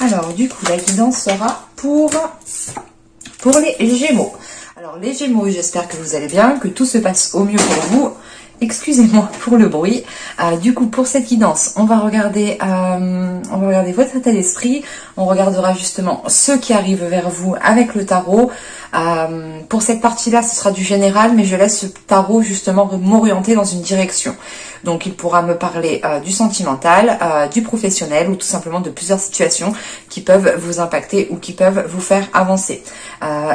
Alors, du coup, la guidance sera pour les Gémeaux. Alors, les Gémeaux, j'espère que vous allez bien, que tout se passe au mieux pour vous. Excusez-moi pour le bruit. Du coup, pour cette guidance, on va regarder votre état d'esprit. On regardera justement ceux qui arrivent vers vous avec le tarot. Pour cette partie-là, ce sera du général, mais je laisse ce tarot justement m'orienter dans une direction. Donc, il pourra me parler du sentimental, du professionnel ou tout simplement de plusieurs situations qui peuvent vous impacter ou qui peuvent vous faire avancer.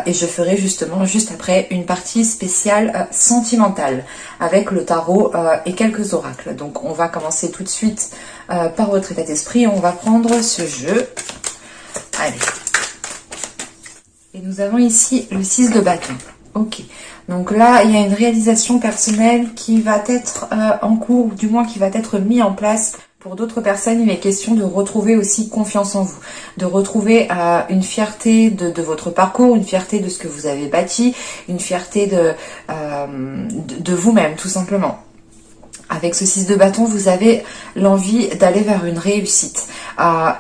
Et je ferai justement juste après une partie spéciale sentimentale avec le tarot et quelques oracles. Donc, on va commencer tout de suite par votre état d'esprit. On va prendre ce jeu. Allez. Et nous avons ici le 6 de bâton. Ok. Donc là, il y a une réalisation personnelle qui va être en cours, ou du moins qui va être mise en place. Pour d'autres personnes, il est question de retrouver aussi confiance en vous, de retrouver une fierté de votre parcours, une fierté de ce que vous avez bâti, une fierté de vous-même, tout simplement. Avec ce 6 de bâton, vous avez l'envie d'aller vers une réussite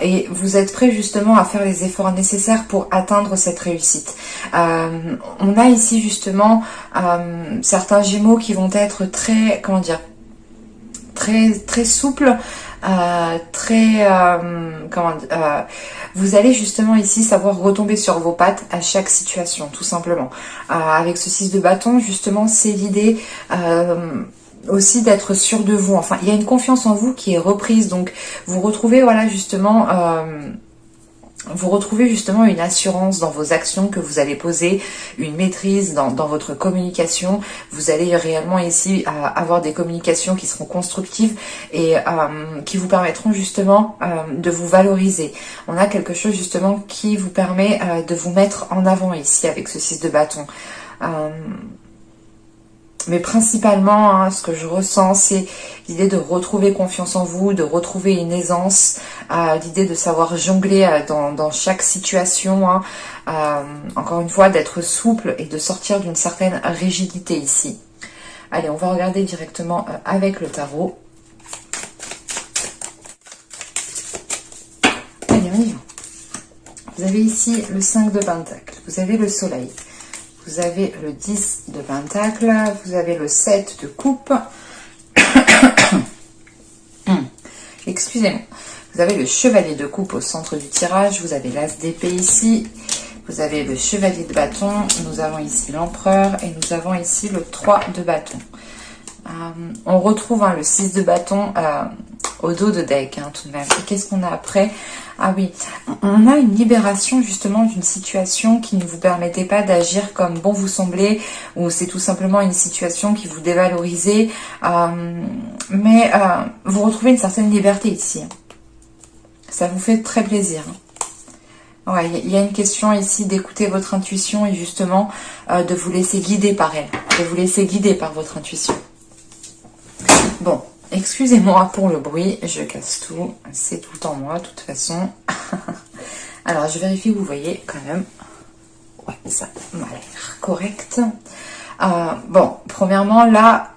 et vous êtes prêt justement à faire les efforts nécessaires pour atteindre cette réussite. On a ici justement certains Gémeaux qui vont être très, comment dire, très souples, vous allez justement ici savoir retomber sur vos pattes à chaque situation, tout simplement. Avec ce 6 de bâton, justement, c'est l'idée aussi d'être sûr de vous. Enfin, il y a une confiance en vous qui est reprise. Donc, vous retrouvez, voilà, justement, une assurance dans vos actions que vous allez poser, une maîtrise dans votre communication. Vous allez réellement ici avoir des communications qui seront constructives et qui vous permettront justement de vous valoriser. On a quelque chose justement qui vous permet de vous mettre en avant ici avec ce 6 de bâton. Mais principalement, hein, ce que je ressens, c'est l'idée de retrouver confiance en vous, de retrouver une aisance, l'idée de savoir jongler dans chaque situation, hein, encore une fois, d'être souple et de sortir d'une certaine rigidité ici. Allez, on va regarder directement avec le tarot. Allez, on y va. Vous avez ici le 5 de Pentacle, vous avez le soleil. Vous avez le 10 de Pentacle, vous avez le 7 de Coupe. Excusez-moi. Vous avez le Chevalier de Coupe au centre du tirage. Vous avez l'As d'épée ici. Vous avez le Chevalier de Bâton. Nous avons ici l'Empereur. Et nous avons ici le 3 de Bâton. On retrouve le 6 de Bâton au dos de deck, hein, tout de même. Et qu'est-ce qu'on a après? Ah oui, on a une libération justement d'une situation qui ne vous permettait pas d'agir comme bon vous semblait, ou c'est tout simplement une situation qui vous dévalorisait, mais vous retrouvez une certaine liberté ici. Ça vous fait très plaisir. Ouais, il y a une question ici d'écouter votre intuition et justement de vous laisser guider par elle, de vous laisser guider par votre intuition. Bon. Excusez-moi pour le bruit, je casse tout, c'est tout le temps moi de toute façon. Alors je vérifie que vous voyez quand même. Ouais, ça m'a l'air correct. Bon, premièrement là,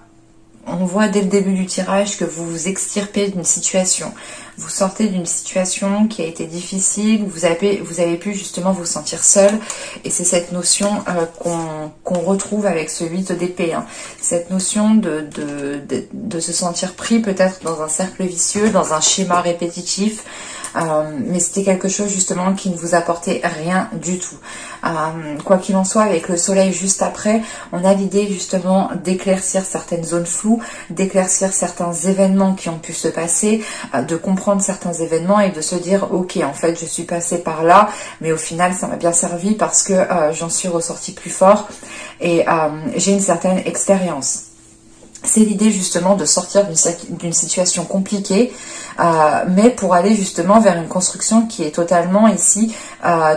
on voit dès le début du tirage que vous vous extirpez d'une situation. Vous sortez d'une situation qui a été difficile, vous avez pu justement vous sentir seul. Et c'est cette notion qu'on retrouve avec ce 8 d'épée. Hein. Cette notion de se sentir pris peut-être dans un cercle vicieux, dans un schéma répétitif. Mais c'était quelque chose justement qui ne vous apportait rien du tout. Quoi qu'il en soit, avec le soleil juste après, on a l'idée justement d'éclaircir certaines zones floues, d'éclaircir certains événements qui ont pu se passer, de comprendre certains événements et de se dire ok, en fait je suis passée par là, mais au final ça m'a bien servi parce que j'en suis ressortie plus fort et j'ai une certaine expérience. C'est l'idée justement de sortir d'une situation compliquée, mais pour aller justement vers une construction qui est totalement ici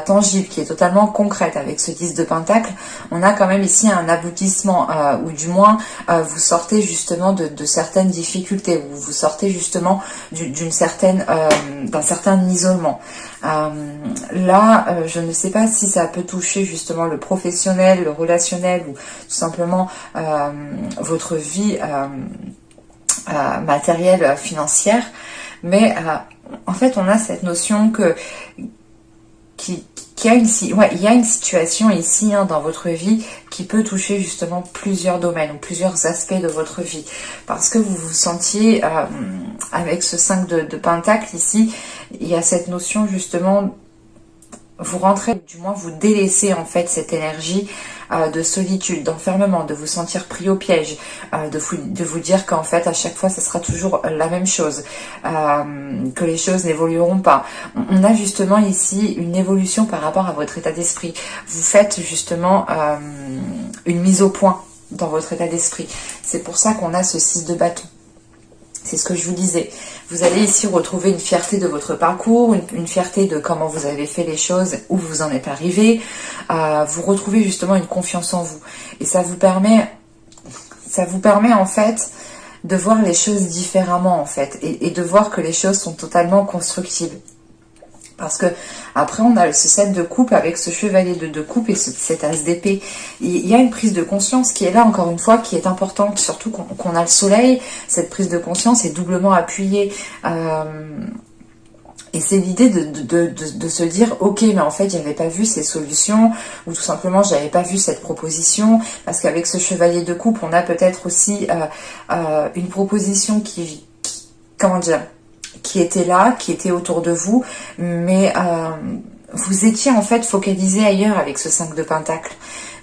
tangible, qui est totalement concrète. Avec ce 10 de Pentacle, on a quand même ici un aboutissement, ou du moins vous sortez justement de certaines difficultés, ou vous sortez justement d'un certain isolement. Là, je ne sais pas si ça peut toucher justement le professionnel, le relationnel ou tout simplement votre vie matérielle, financière. Mais en fait, on a cette notion que il y a une situation ici dans votre vie qui peut toucher justement plusieurs domaines ou plusieurs aspects de votre vie. Parce que vous vous sentiez, avec ce 5 de Pentacle ici, il y a cette notion justement, vous rentrez, du moins vous délaissez en fait cette énergie de solitude, d'enfermement, de vous sentir pris au piège, de vous dire qu'en fait à chaque fois ça sera toujours la même chose, que les choses n'évolueront pas. On a justement ici une évolution par rapport à votre état d'esprit. Vous faites justement une mise au point dans votre état d'esprit. C'est pour ça qu'on a ce 6 de bâton. C'est ce que je vous disais. Vous allez ici retrouver une fierté de votre parcours, une fierté de comment vous avez fait les choses, où vous en êtes arrivé. Vous retrouvez justement une confiance en vous. Et ça vous permet en fait de voir les choses différemment en fait. Et de voir que les choses sont totalement constructibles. Parce que après on a ce 7 de coupe avec ce chevalier de coupe et cet as d'épée. Il y a une prise de conscience qui est là encore une fois, qui est importante, surtout qu'on a le soleil. Cette prise de conscience est doublement appuyée. Et c'est l'idée de se dire, ok, mais en fait, j'avais pas vu ces solutions, ou tout simplement, j'avais pas vu cette proposition, parce qu'avec ce chevalier de coupe, on a peut-être aussi une proposition comment dire, qui était là, qui était autour de vous, mais vous étiez en fait focalisé ailleurs avec ce 5 de Pentacle.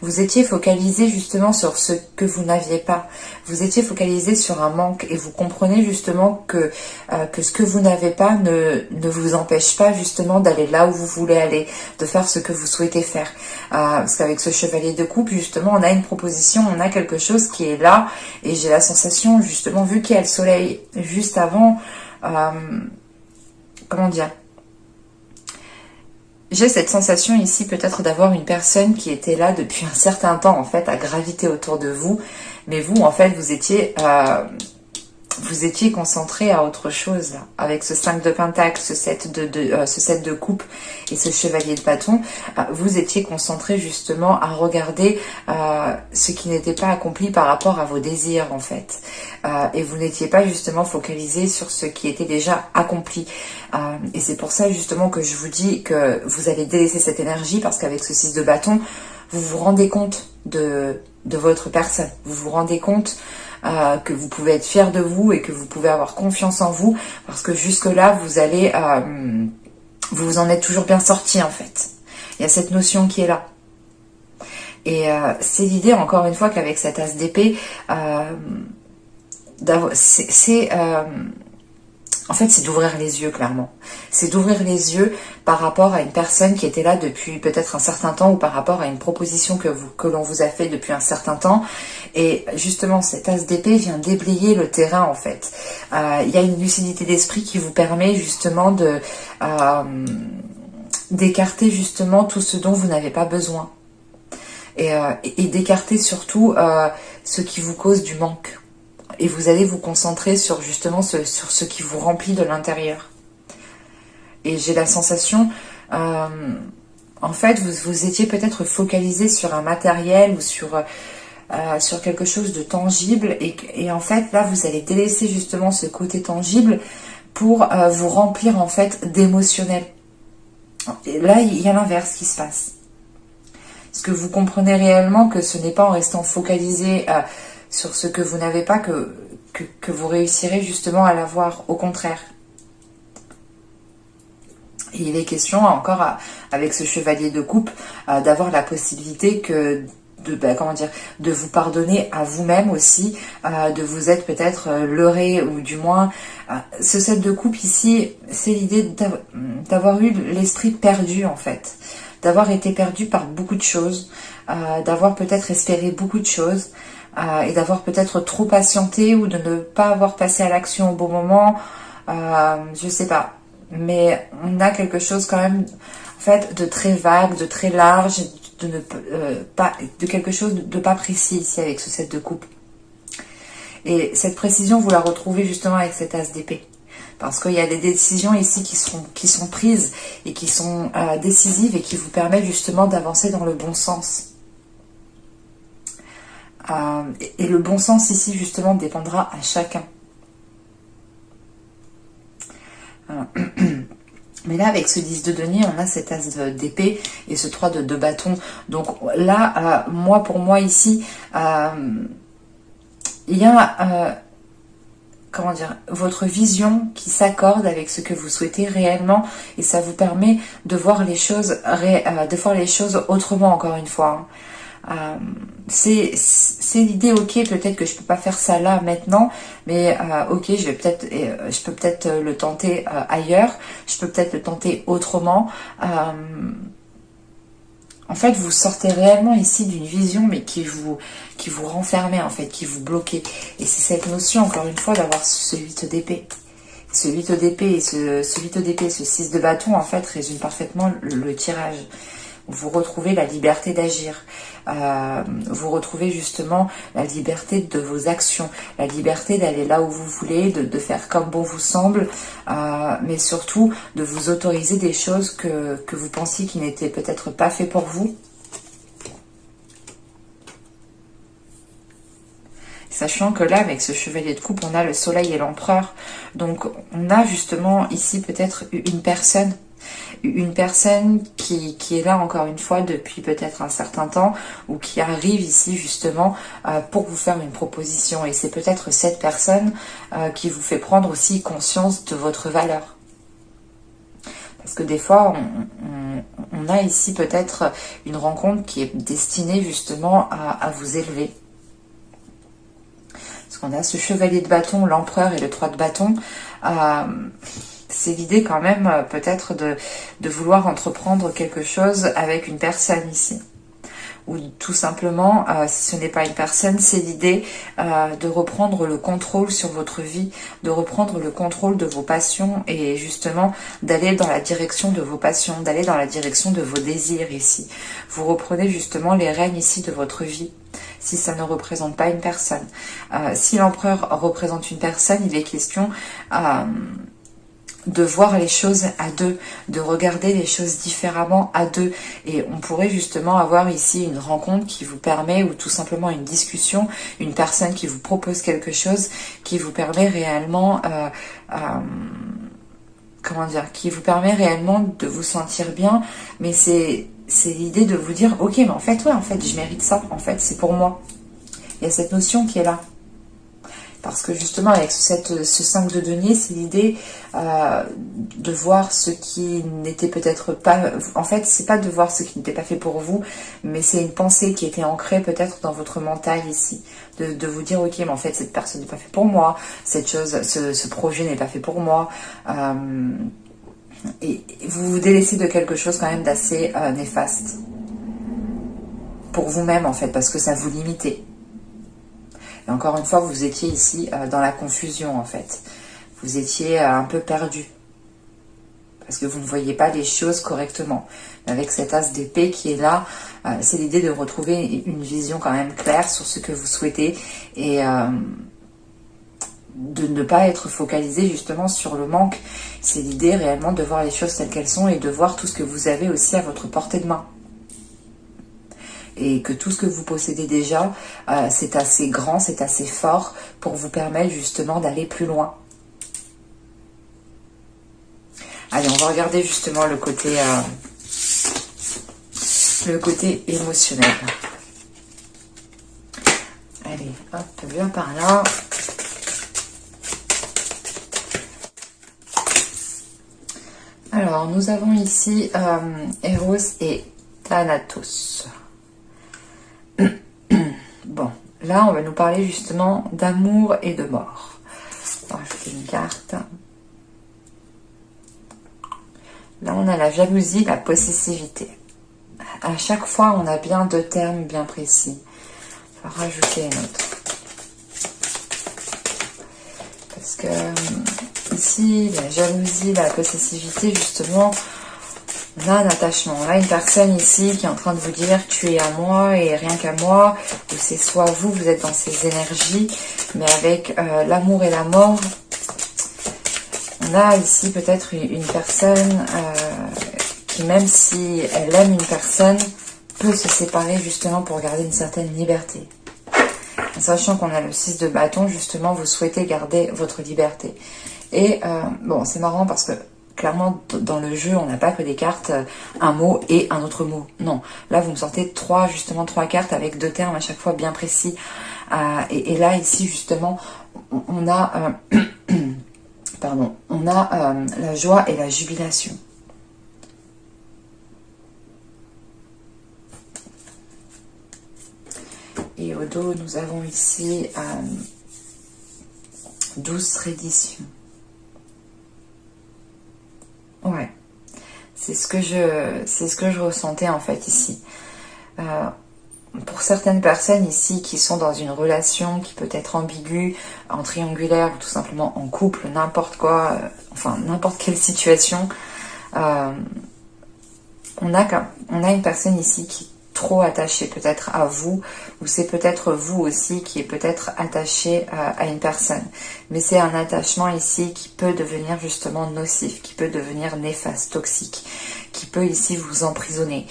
Vous étiez focalisé justement sur ce que vous n'aviez pas. Vous étiez focalisé sur un manque et vous comprenez justement que ce que vous n'avez pas ne vous empêche pas justement d'aller là où vous voulez aller, de faire ce que vous souhaitez faire. Parce qu'avec ce chevalier de coupe, justement, on a une proposition, on a quelque chose qui est là et j'ai la sensation, justement, vu qu'il y a le soleil juste avant, comment dire, j'ai cette sensation ici peut-être d'avoir une personne qui était là depuis un certain temps en fait à graviter autour de vous, mais vous en fait vous étiez concentré à autre chose là. Avec ce 5 de Pentacle, ce 7 de coupe et ce chevalier de bâton, vous étiez concentré justement à regarder ce qui n'était pas accompli par rapport à vos désirs en fait, et vous n'étiez pas justement focalisé sur ce qui était déjà accompli, et c'est pour ça justement que je vous dis que vous allez délaisser cette énergie, parce qu'avec ce 6 de bâton vous vous rendez compte de votre personne, vous vous rendez compte que vous pouvez être fier de vous et que vous pouvez avoir confiance en vous, parce que jusque là vous allez vous en êtes toujours bien sorti en fait. Il y a cette notion qui est là, et c'est l'idée encore une fois qu'avec cet as d'épée, en fait, c'est d'ouvrir les yeux, clairement. C'est d'ouvrir les yeux par rapport à une personne qui était là depuis peut-être un certain temps, ou par rapport à une proposition que l'on vous a fait depuis un certain temps. Et justement, cet as d'épée vient déblayer le terrain, en fait. Il y a une lucidité d'esprit qui vous permet justement d'écarter justement tout ce dont vous n'avez pas besoin. Et d'écarter surtout ce qui vous cause du manque. Et vous allez vous concentrer sur justement sur ce qui vous remplit de l'intérieur. Et j'ai la sensation, en fait, vous étiez peut-être focalisé sur un matériel ou sur quelque chose de tangible. Et en fait, là, vous allez délaisser justement ce côté tangible pour vous remplir en fait d'émotionnel. Et là, il y a l'inverse qui se passe. Parce que vous comprenez réellement que ce n'est pas en restant focalisé sur ce que vous n'avez pas que vous réussirez justement à l'avoir, au contraire. Et il est question encore avec ce chevalier de coupe d'avoir la possibilité de vous pardonner à vous-même aussi, de vous être peut-être leurré, ou du moins ce 7 de coupe ici, c'est l'idée d'avoir eu l'esprit perdu en fait, d'avoir été perdu par beaucoup de choses, d'avoir peut-être espéré beaucoup de choses, et d'avoir peut-être trop patienté, ou de ne pas avoir passé à l'action au bon moment, je sais pas, mais on a quelque chose quand même en fait de très vague, de très large, de quelque chose de pas précis ici avec ce 7 de coupe. Et cette précision vous la retrouvez justement avec cet as d'épée, parce qu'il y a des décisions ici qui sont prises et qui sont décisives et qui vous permettent justement d'avancer dans le bon sens. Et le bon sens ici justement dépendra à chacun. Mais là, avec ce 10 de denier, on a cet as d'épée et ce 3 de bâton. Donc là, pour moi ici, il y a, comment dire, votre vision qui s'accorde avec ce que vous souhaitez réellement. Et ça vous permet de voir les choses, autrement, encore une fois. C'est l'idée, ok, peut-être que je peux pas faire ça là maintenant, mais ok, je peux peut-être le tenter ailleurs, je peux peut-être le tenter autrement. En fait, vous sortez réellement ici d'une vision, mais qui vous renfermait, en fait, qui vous bloquait. Et c'est cette notion, encore une fois, d'avoir ce 8 d'épée. Ce 8 d'épée et ce 8 d'épée, ce 6 de bâton, en fait, résume parfaitement le tirage. Vous retrouvez la liberté d'agir. Vous retrouvez justement la liberté de vos actions, la liberté d'aller là où vous voulez, de faire comme bon vous semble, mais surtout de vous autoriser des choses que vous pensiez qui n'étaient peut-être pas fait pour vous. Sachant que là, avec ce chevalier de coupe, on a le soleil et l'empereur. Donc, on a justement ici peut-être une personne qui est là encore une fois depuis peut-être un certain temps, ou qui arrive ici justement pour vous faire une proposition. Et c'est peut-être cette personne qui vous fait prendre aussi conscience de votre valeur. Parce que des fois, on a ici peut-être une rencontre qui est destinée justement à vous élever. Parce qu'on a ce chevalier de bâton, l'empereur et le 3 de bâton. C'est l'idée quand même peut-être de vouloir entreprendre quelque chose avec une personne ici. Ou tout simplement, si ce n'est pas une personne, c'est l'idée de reprendre le contrôle sur votre vie, de reprendre le contrôle de vos passions et justement d'aller dans la direction de vos passions, d'aller dans la direction de vos désirs ici. Vous reprenez justement les rênes ici de votre vie. Si ça ne représente pas une personne. Si l'empereur représente une personne, il est question de voir les choses à deux, de regarder les choses différemment à deux. Et on pourrait justement avoir ici une rencontre qui vous permet, ou tout simplement une discussion, une personne qui vous propose quelque chose, qui vous permet réellement, comment dire, qui vous permet réellement de vous sentir bien. Mais c'est l'idée de vous dire, ok, mais en fait, ouais, en fait, je mérite ça, en fait, c'est pour moi. Il y a cette notion qui est là. Parce que justement, avec ce 5 de denier, c'est l'idée de voir ce qui n'était peut-être pas... En fait, c'est pas de voir ce qui n'était pas fait pour vous, mais c'est une pensée qui était ancrée peut-être dans votre mental ici. De vous dire, ok, mais en fait, cette personne n'est pas faite pour moi, cette chose, ce projet n'est pas fait pour moi. Et vous vous délaissez de quelque chose quand même d'assez néfaste. Pour vous-même, en fait, parce que ça vous limitait. Et encore une fois, vous étiez ici dans la confusion, en fait. Vous étiez un peu perdu. Parce que vous ne voyez pas les choses correctement. Avec cet as d'épée qui est là, c'est l'idée de retrouver une vision quand même claire sur ce que vous souhaitez. Et de ne pas être focalisé justement sur le manque. C'est l'idée réellement de voir les choses telles qu'elles sont et de voir tout ce que vous avez aussi à votre portée de main. Et que tout ce que vous possédez déjà, c'est assez grand, c'est assez fort pour vous permettre justement d'aller plus loin. Allez, on va regarder justement le côté émotionnel. Allez, hop, bien par là. Alors, nous avons ici Eros et Thanatos. Bon, là, on va nous parler justement d'amour et de mort. On va rajouter une carte. Là, on a la jalousie, la possessivité. À chaque fois, on a bien deux termes bien précis. On va rajouter une autre. Parce que ici, la jalousie, la possessivité, justement, on a un attachement. On a une personne ici qui est en train de vous dire tu es à moi et rien qu'à moi. Ou c'est soit vous êtes dans ces énergies, mais avec l'amour et la mort. On a ici peut-être une personne qui, même si elle aime une personne, peut se séparer justement pour garder une certaine liberté. En sachant qu'on a le 6 de bâton, justement, vous souhaitez garder votre liberté. Et bon, c'est marrant parce que clairement, dans le jeu, on n'a pas que des cartes, un mot et un autre mot. Non, là, vous me sortez trois cartes avec deux termes à chaque fois bien précis. Et là, ici, justement, on a, pardon, on a la joie et la jubilation. Et au dos, nous avons ici 12 redditions. Ouais, c'est ce que je ressentais en fait ici. Pour certaines personnes ici qui sont dans une relation qui peut être ambiguë, en triangulaire ou tout simplement en couple, n'importe quoi, enfin n'importe quelle situation, on a une personne ici qui est trop attachée peut-être à vous, ou c'est peut-être vous aussi qui est peut-être attaché à une personne. Mais c'est un attachement ici qui peut devenir justement nocif, qui peut devenir néfaste, toxique, qui peut ici vous emprisonner.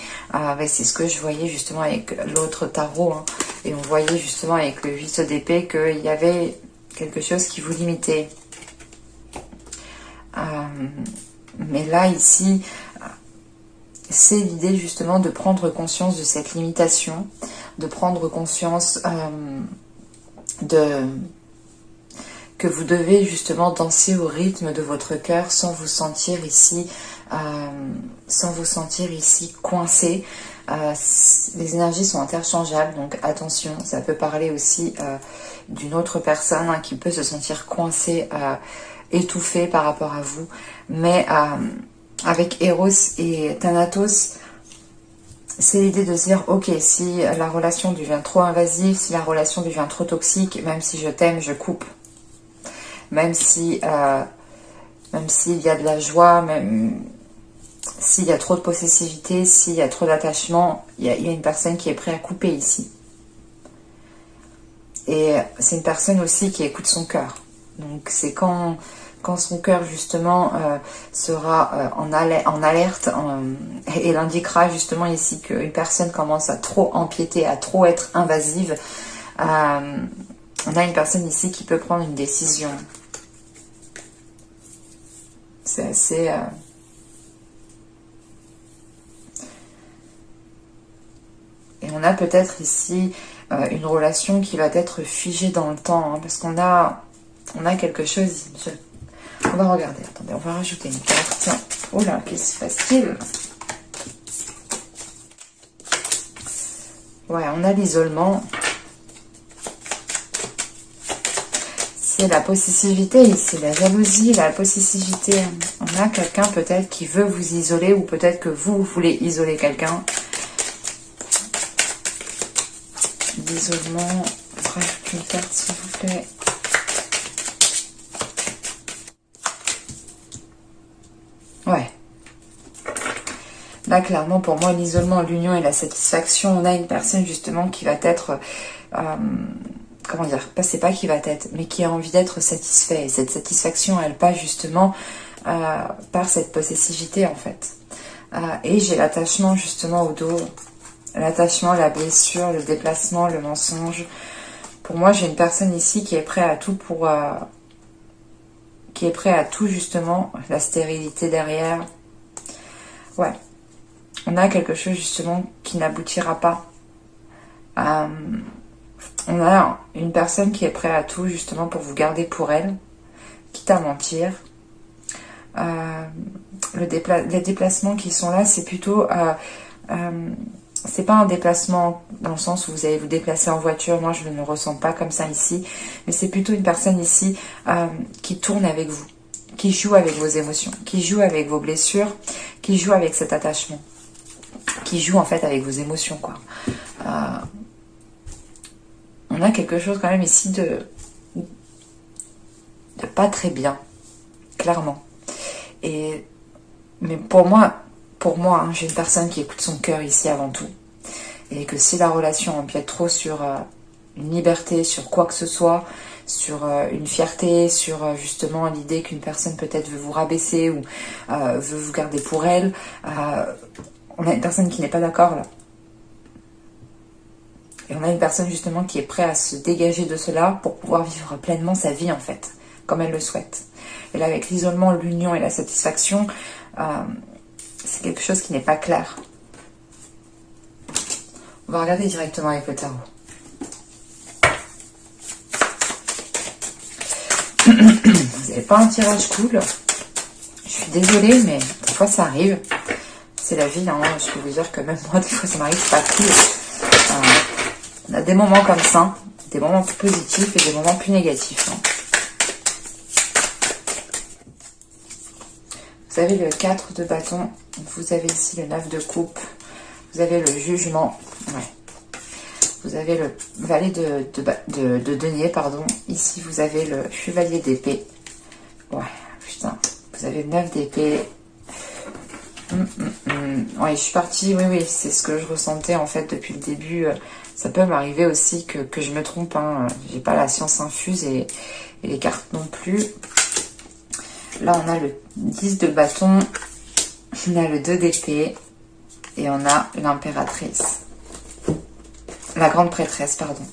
C'est ce que je voyais justement avec l'autre tarot, hein, et on voyait justement avec le 8 d'épée qu'il y avait quelque chose qui vous limitait. Mais là, ici, c'est l'idée justement de prendre conscience de cette limitation, de prendre conscience que vous devez justement danser au rythme de votre cœur sans vous sentir ici coincé. Les énergies sont interchangeables, donc attention, ça peut parler aussi d'une autre personne hein, qui peut se sentir coincée, étouffée par rapport à vous, mais avec Eros et Thanatos, c'est l'idée de se dire, ok, si la relation devient trop invasive, si la relation devient trop toxique, même si je t'aime, je coupe. Même s'il y a de la joie, même s'il y a trop de possessivité, s'il y a trop d'attachement, il y a une personne qui est prête à couper ici. Et c'est une personne aussi qui écoute son cœur. Donc c'est quand son cœur justement sera en alerte et il indiquera justement ici qu'une personne commence à trop empiéter, à trop être invasive, on a une personne ici qui peut prendre une décision. C'est assez... Et on a peut-être ici une relation qui va être figée dans le temps, hein, parce qu'on a quelque chose... On va regarder, attendez, on va rajouter une carte. Oh là, qu'est-ce qui se passe-t-il? Ouais, on a l'isolement. C'est la possessivité ici, la jalousie, la possessivité. On a quelqu'un peut-être qui veut vous isoler ou peut-être que vous voulez isoler quelqu'un. L'isolement, rajoute une carte s'il vous plaît. Ouais. Là, clairement, pour moi, l'isolement, l'union et la satisfaction, on a une personne justement qui va être... comment dire, c'est pas qui va être, mais qui a envie d'être satisfait. Et cette satisfaction, elle passe justement par cette possessivité, en fait. Et j'ai l'attachement justement au dos. L'attachement, la blessure, le déplacement, le mensonge. Pour moi, j'ai une personne ici qui est prête à tout pour... qui est prêt à tout justement, la stérilité derrière. Ouais. On a quelque chose justement qui n'aboutira pas. On a une personne qui est prête à tout justement pour vous garder pour elle, quitte à mentir. Les déplacements qui sont là, c'est plutôt... c'est pas un déplacement dans le sens où vous allez vous déplacer en voiture. Moi, je ne le ressens pas comme ça ici. Mais c'est plutôt une personne ici qui tourne avec vous, qui joue avec vos émotions, qui joue avec vos blessures, qui joue avec cet attachement, qui joue en fait avec vos émotions, quoi. On a quelque chose quand même ici de pas très bien, clairement. Mais pour moi, hein, j'ai une personne qui écoute son cœur ici avant tout. Et que si la relation empiète trop sur une liberté, sur quoi que ce soit, sur une fierté, sur justement l'idée qu'une personne peut-être veut vous rabaisser ou veut vous garder pour elle, on a une personne qui n'est pas d'accord là. Et on a une personne justement qui est prête à se dégager de cela pour pouvoir vivre pleinement sa vie en fait, comme elle le souhaite. Et là, avec l'isolement, l'union et la satisfaction, c'est quelque chose qui n'est pas clair. On va regarder directement avec le tarot. Vous n'avez pas un tirage cool. Je suis désolée, mais des fois ça arrive. C'est la vie, hein. Je peux vous dire que même moi, des fois ça m'arrive, c'est pas cool. On a des moments comme ça, des moments plus positifs et des moments plus négatifs. Hein. Vous avez le 4 de bâton, vous avez ici le 9 de coupe, vous avez le jugement, ouais. Vous avez le valet de denier, pardon. Ici, vous avez le chevalier d'épée. Ouais, putain. Vous avez le 9 d'épée. Ouais, je suis partie. Oui, c'est ce que je ressentais en fait depuis le début. Ça peut m'arriver aussi que je me trompe. Hein. J'ai pas la science infuse et les cartes non plus. Là, on a le 10 de bâton. On a le 2 d'épée. Et on a l'impératrice. La grande prêtresse, pardon.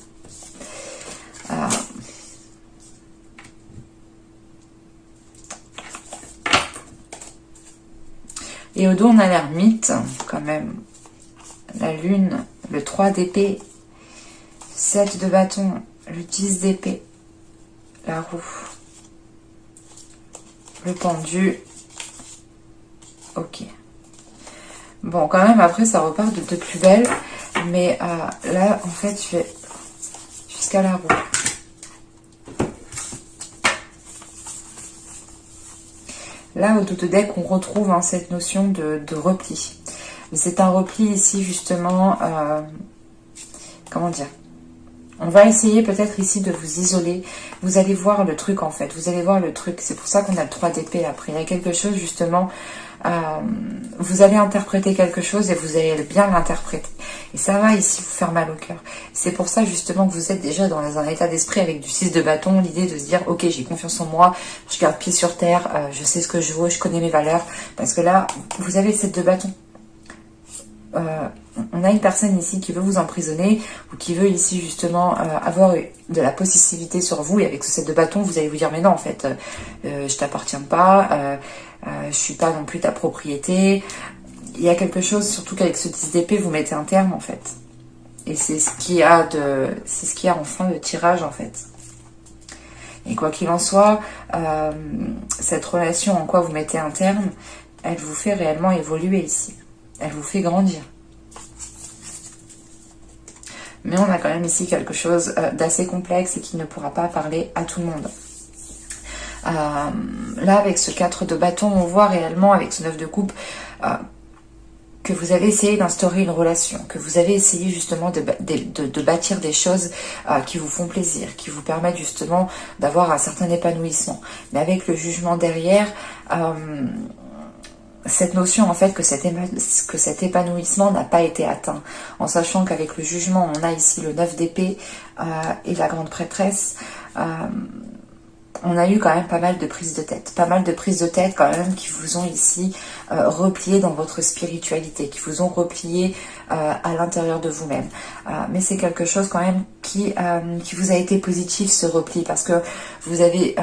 Et au dos, on a l'ermite, quand même. La lune, le 3 d'épée, 7 de bâton, le 10 d'épée, la roue, le pendu. Ok. Bon, quand même, après, ça repart de plus belle. Mais là, en fait, je vais jusqu'à la roue. Là, au dos de deck, on retrouve hein, cette notion de repli. C'est un repli ici, justement, comment dire? On va essayer peut-être ici de vous isoler. Vous allez voir le truc, en fait. Vous allez voir le truc. C'est pour ça qu'on a le 3 d'épée après. Il y a quelque chose, justement... vous allez interpréter quelque chose et vous allez bien l'interpréter. Et ça va ici vous faire mal au cœur. C'est pour ça justement que vous êtes déjà dans un état d'esprit avec du 6 de bâton. L'idée de se dire, ok, j'ai confiance en moi, je garde pied sur terre, je sais ce que je vaux, je connais mes valeurs. Parce que là, vous avez le 7 de bâton. On a une personne ici qui veut vous emprisonner ou qui veut ici justement avoir de la possessivité sur vous, et avec ce 7 de bâton vous allez vous dire mais non en fait je t'appartiens pas, je suis pas non plus ta propriété. Il y a quelque chose, surtout qu'avec ce 10 d'épée vous mettez un terme en fait, et c'est ce qu'il y a en fin de tirage en fait. Et quoi qu'il en soit, cette relation en quoi vous mettez un terme, elle vous fait réellement évoluer ici. Elle vous fait grandir. Mais on a quand même ici quelque chose d'assez complexe et qui ne pourra pas parler à tout le monde. Là, avec ce 4 de bâton, on voit réellement, avec ce 9 de coupe, que vous avez essayé d'instaurer une relation, que vous avez essayé justement de bâtir des choses qui vous font plaisir, qui vous permettent justement d'avoir un certain épanouissement. Mais avec le jugement derrière... cette notion en fait que cet épanouissement n'a pas été atteint, en sachant qu'avec le jugement on a ici le 9 d'épée et la grande prêtresse, on a eu quand même pas mal de prises de tête, quand même qui vous ont ici replié dans votre spiritualité, qui vous ont replié à l'intérieur de vous-même. Mais c'est quelque chose quand même qui vous a été positif, ce repli, parce que vous avez,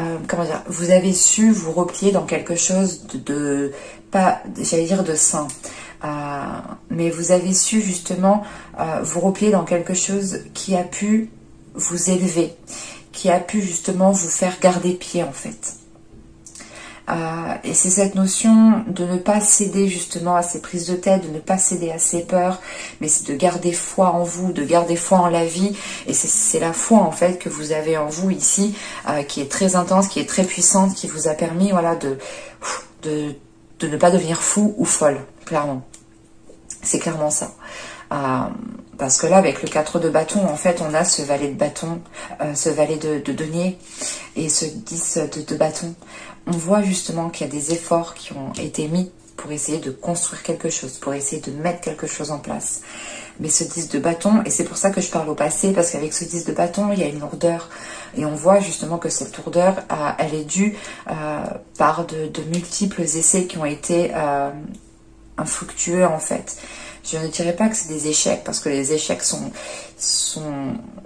vous avez su vous replier dans quelque chose de pas, j'allais dire de sain. Mais vous avez su justement vous replier dans quelque chose qui a pu vous élever, qui a pu justement vous faire garder pied en fait. Et c'est cette notion de ne pas céder justement à ces prises de tête, de ne pas céder à ces peurs, mais c'est de garder foi en vous, de garder foi en la vie. Et c'est la foi en fait que vous avez en vous ici, qui est très intense, qui est très puissante, qui vous a permis voilà, de ne pas devenir fou ou folle, clairement. C'est clairement ça. Parce que là, avec le 4 de bâton, en fait, on a ce valet de bâton, ce valet de denier et ce 10 de bâton. On voit justement qu'il y a des efforts qui ont été mis pour essayer de construire quelque chose, pour essayer de mettre quelque chose en place. Mais ce 10 de bâton, et c'est pour ça que je parle au passé, parce qu'avec ce 10 de bâton, il y a une lourdeur. Et on voit justement que cette lourdeur, elle est due par de multiples essais qui ont été infructueux en fait. Je ne dirais pas que c'est des échecs, parce que les échecs sont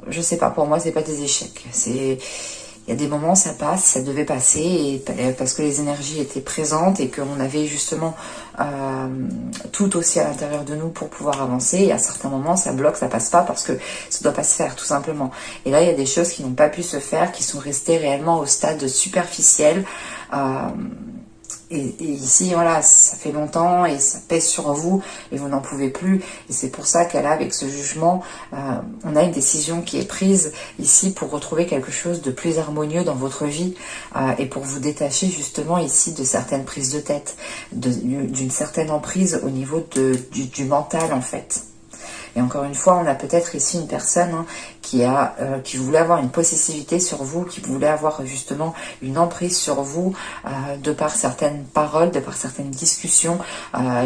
je sais pas, pour moi c'est pas des échecs. Il il y a des moments ça passe, ça devait passer, et parce que les énergies étaient présentes et qu'on avait justement tout aussi à l'intérieur de nous pour pouvoir avancer. Et à certains moments ça bloque, ça passe pas parce que ça doit pas se faire tout simplement. Et là il y a des choses qui n'ont pas pu se faire, qui sont restées réellement au stade superficiel. Et ici, voilà, ça fait longtemps et ça pèse sur vous et vous n'en pouvez plus. Et c'est pour ça qu'elle a, avec ce jugement, on a une décision qui est prise ici pour retrouver quelque chose de plus harmonieux dans votre vie et pour vous détacher justement ici de certaines prises de tête, d'une certaine emprise au niveau du mental en fait. Et encore une fois, on a peut-être ici une personne qui voulait avoir une possessivité sur vous, qui voulait avoir justement une emprise sur vous de par certaines paroles, de par certaines discussions.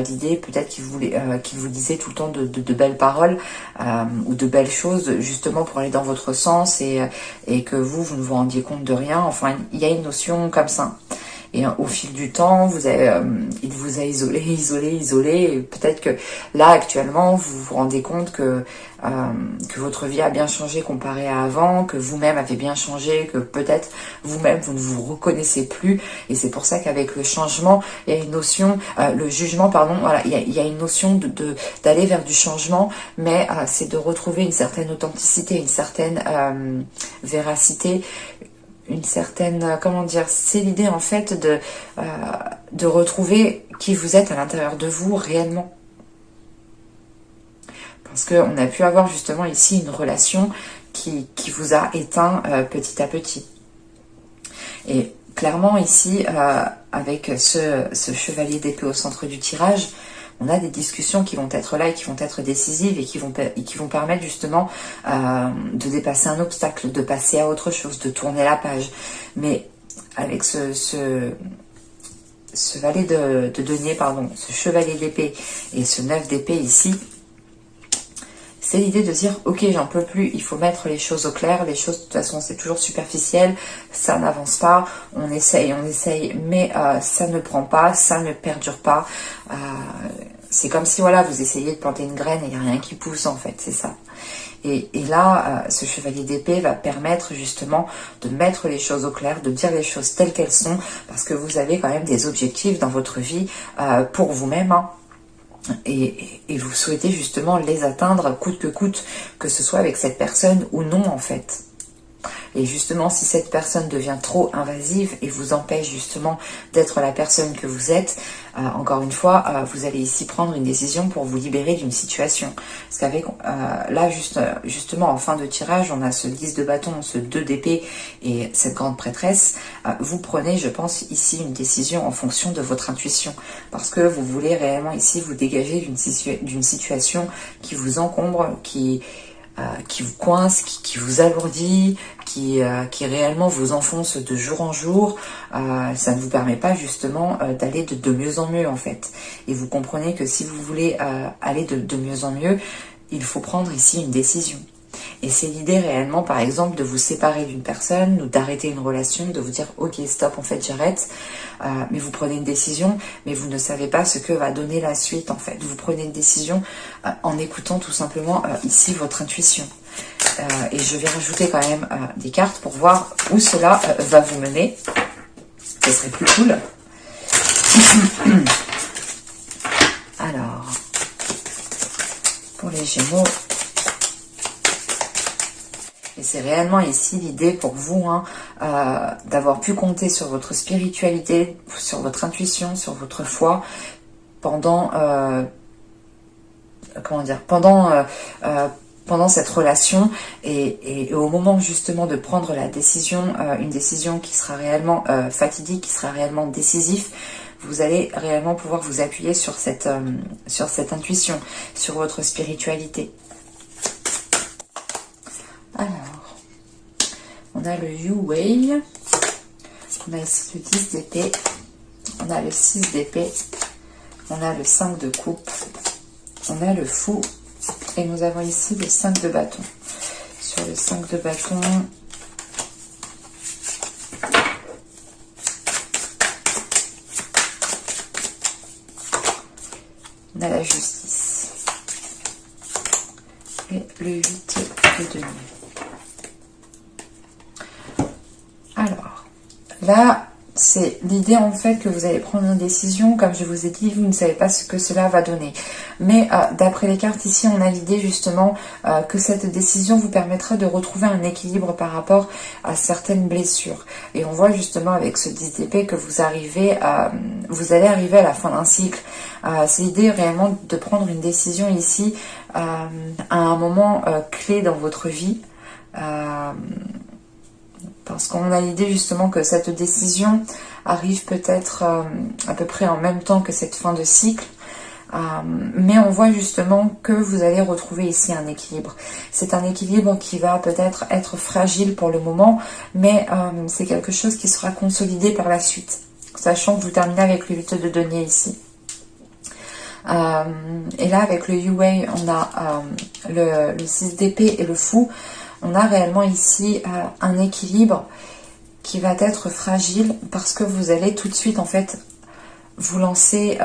L'idée peut-être qu'il vous disait tout le temps de belles paroles ou de belles choses justement pour aller dans votre sens et que vous ne vous rendiez compte de rien. Enfin, il y a une notion comme ça. Et au fil du temps, il vous a isolé. Et peut-être que là, actuellement, vous vous rendez compte que votre vie a bien changé comparé à avant, que vous-même avez bien changé, que peut-être vous-même, vous ne vous reconnaissez plus. Et c'est pour ça qu'avec le changement, il y a une notion, le jugement, pardon, voilà, il y a une notion d'aller vers du changement, mais c'est de retrouver une certaine authenticité, une certaine véracité, une certaine, comment dire, c'est l'idée en fait de retrouver qui vous êtes à l'intérieur de vous réellement. Parce qu'on a pu avoir justement ici une relation qui vous a éteint petit à petit. Et clairement ici, avec ce chevalier d'épée au centre du tirage, on a des discussions qui vont être là et qui vont être décisives et qui vont permettre justement de dépasser un obstacle, de passer à autre chose, de tourner la page. Mais avec ce valet de denier, pardon, ce chevalier d'épée et ce 9 d'épée ici, c'est l'idée de dire, ok, j'en peux plus, il faut mettre les choses au clair, les choses, de toute façon, c'est toujours superficiel, ça n'avance pas, on essaye, mais ça ne prend pas, ça ne perdure pas. C'est comme si, voilà, vous essayez de planter une graine et il n'y a rien qui pousse, en fait, c'est ça. Et là, ce chevalier d'épée va permettre justement de mettre les choses au clair, de dire les choses telles qu'elles sont, parce que vous avez quand même des objectifs dans votre vie pour vous-même, hein. Et vous souhaitez justement les atteindre coûte que ce soit avec cette personne ou non en fait. Et justement, si cette personne devient trop invasive et vous empêche justement d'être la personne que vous êtes, encore une fois, vous allez ici prendre une décision pour vous libérer d'une situation. Parce qu'avec là, justement, en fin de tirage, on a ce 10 de bâton, ce 2 d'épée et cette grande prêtresse. Vous prenez, je pense, ici une décision en fonction de votre intuition. Parce que vous voulez réellement ici vous dégager d'une situation qui vous encombre, qui vous coince, qui vous alourdit, qui réellement vous enfonce de jour en jour. Ça ne vous permet pas justement d'aller de mieux en mieux en fait. Et vous comprenez que si vous voulez aller de mieux en mieux, il faut prendre ici une décision. Et c'est l'idée réellement, par exemple, de vous séparer d'une personne ou d'arrêter une relation, de vous dire « Ok, stop, en fait, j'arrête ». Mais vous prenez une décision, mais vous ne savez pas ce que va donner la suite, en fait. Vous prenez une décision en écoutant tout simplement ici votre intuition. Et je vais rajouter quand même des cartes pour voir où cela va vous mener. Ce serait plus cool. Alors, pour les Gémeaux... Et c'est réellement ici l'idée pour vous d'avoir pu compter sur votre spiritualité, sur votre intuition, sur votre foi pendant pendant cette relation et au moment justement de prendre la décision, une décision qui sera réellement fatidique, qui sera réellement décisif. Vous allez réellement pouvoir vous appuyer sur cette intuition, sur votre spiritualité. Alors, on a le Yu-Wei, on a ici le 10 d'épée, on a le 6 d'épée, on a le 5 de coupe, on a le fou et nous avons ici le 5 de bâton. Sur le 5 de bâton, on a la justice et le 8 de denier. Là, c'est l'idée en fait que vous allez prendre une décision, comme je vous ai dit, vous ne savez pas ce que cela va donner. Mais d'après les cartes ici, on a l'idée justement que cette décision vous permettra de retrouver un équilibre par rapport à certaines blessures. Et on voit justement avec ce 10 d'épée que vous allez arriver à la fin d'un cycle. C'est l'idée réellement de prendre une décision ici à un moment clé dans votre vie. Parce qu'on a l'idée justement que cette décision arrive peut-être à peu près en même temps que cette fin de cycle. Mais on voit justement que vous allez retrouver ici un équilibre. C'est un équilibre qui va peut-être être fragile pour le moment, mais c'est quelque chose qui sera consolidé par la suite. Sachant que vous terminez avec le 8 de denier ici. Et là avec le Yue, on a le 6 d'épée et le fou. On a réellement ici un équilibre qui va être fragile parce que vous allez tout de suite en fait vous lancer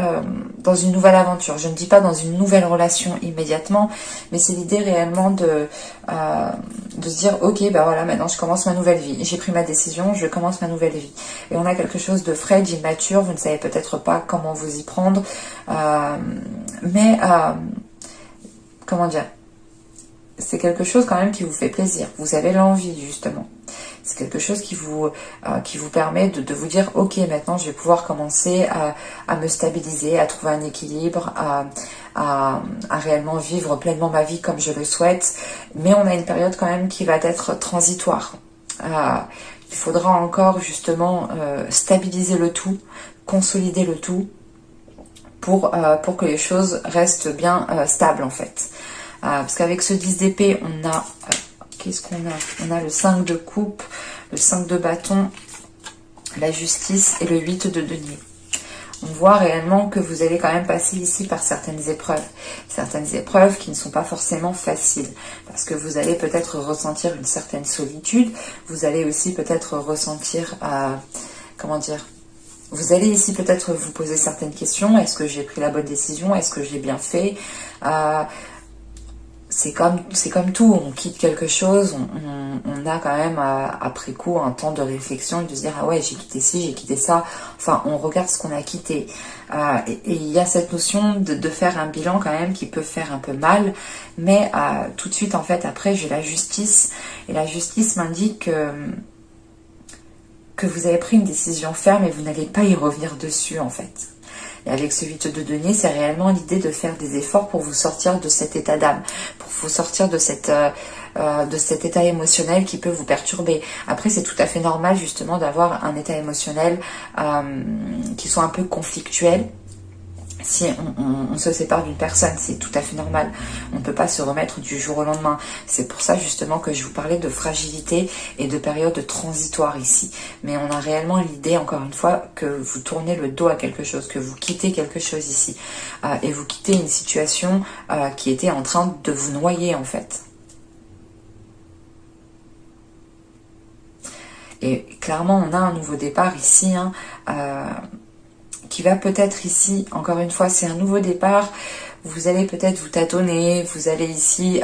dans une nouvelle aventure. Je ne dis pas dans une nouvelle relation immédiatement, mais c'est l'idée réellement de se dire ok, bah voilà, maintenant je commence ma nouvelle vie. J'ai pris ma décision, je commence ma nouvelle vie. Et on a quelque chose de frais, d'immature, vous ne savez peut-être pas comment vous y prendre, mais comment dire, c'est quelque chose quand même qui vous fait plaisir. Vous avez l'envie justement. C'est quelque chose qui vous permet de vous dire ok, maintenant je vais pouvoir commencer à me stabiliser, à trouver un équilibre, à réellement vivre pleinement ma vie comme je le souhaite. Mais on a une période quand même qui va être transitoire. Il faudra encore justement stabiliser le tout, consolider le tout pour que les choses restent bien stables en fait. Parce qu'avec ce 10 d'épée, on a... qu'est-ce qu'on a? On a le 5 de coupe, le 5 de bâton, la justice et le 8 de denier. On voit réellement que vous allez quand même passer ici par certaines épreuves. Certaines épreuves qui ne sont pas forcément faciles. Parce que vous allez peut-être ressentir une certaine solitude. Vous allez aussi peut-être ressentir... comment dire? Vous allez ici peut-être vous poser certaines questions. Est-ce que j'ai pris la bonne décision? Est-ce que j'ai bien fait? C'est comme tout, on quitte quelque chose, on a quand même après coup un temps de réflexion et de se dire ah ouais, j'ai quitté ci, j'ai quitté ça, enfin on regarde ce qu'on a quitté. Et il y a cette notion de faire un bilan quand même qui peut faire un peu mal, mais tout de suite en fait après j'ai la justice, et la justice m'indique que vous avez pris une décision ferme et vous n'allez pas y revenir dessus en fait. Et avec ce 8 de denier, c'est réellement l'idée de faire des efforts pour vous sortir de cet état d'âme, pour vous sortir de cet état émotionnel qui peut vous perturber. Après, c'est tout à fait normal justement d'avoir un état émotionnel qui soit un peu conflictuel. Si on se sépare d'une personne, c'est tout à fait normal. On ne peut pas se remettre du jour au lendemain. C'est pour ça justement que je vous parlais de fragilité et de période transitoire ici. Mais on a réellement l'idée, encore une fois, que vous tournez le dos à quelque chose, que vous quittez quelque chose ici. Et vous quittez une situation qui était en train de vous noyer en fait. Et clairement, on a un nouveau départ ici, hein, qui va peut-être ici, encore une fois, c'est un nouveau départ. Vous allez peut-être vous tâtonner, vous allez ici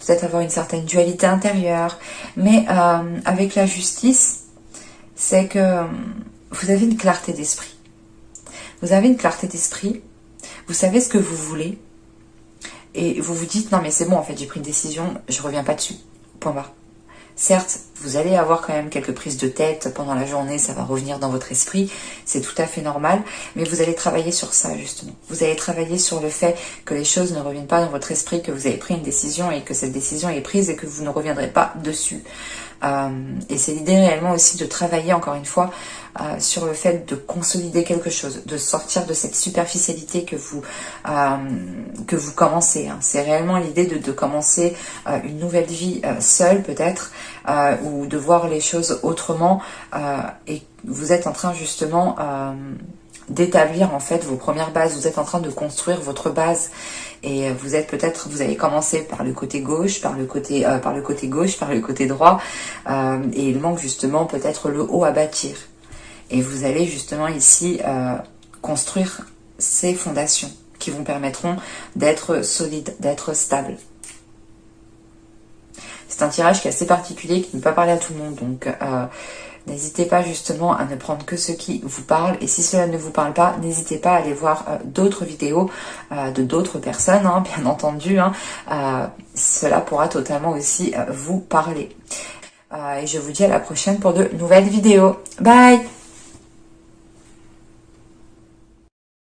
peut-être avoir une certaine dualité intérieure. Mais avec la justice, c'est que vous avez une clarté d'esprit. Vous avez une clarté d'esprit, vous savez ce que vous voulez, et vous vous dites, non mais c'est bon, en fait, j'ai pris une décision, je reviens pas dessus, point barre. Certes, vous allez avoir quand même quelques prises de tête pendant la journée, ça va revenir dans votre esprit, c'est tout à fait normal, mais vous allez travailler sur ça justement. Vous allez travailler sur le fait que les choses ne reviennent pas dans votre esprit, que vous avez pris une décision et que cette décision est prise et que vous ne reviendrez pas dessus. Et c'est l'idée réellement aussi de travailler encore une fois sur le fait de consolider quelque chose, de sortir de cette superficialité que vous commencez. Hein. C'est réellement l'idée de commencer une nouvelle vie seule peut-être, ou de voir les choses autrement, et vous êtes en train justement d'établir en fait vos premières bases, vous êtes en train de construire votre base, et vous avez commencé par le côté gauche, par le côté gauche, par le côté droit, et il manque justement peut-être le haut à bâtir, et vous allez justement ici construire ces fondations qui vous permettront d'être solide, d'être stable. C'est un tirage qui est assez particulier, qui ne peut pas parler à tout le monde, donc N'hésitez pas justement à ne prendre que ce qui vous parle. Et si cela ne vous parle pas, n'hésitez pas à aller voir d'autres vidéos de d'autres personnes, hein, bien entendu. Hein. Cela pourra totalement aussi vous parler. Et je vous dis à la prochaine pour de nouvelles vidéos. Bye!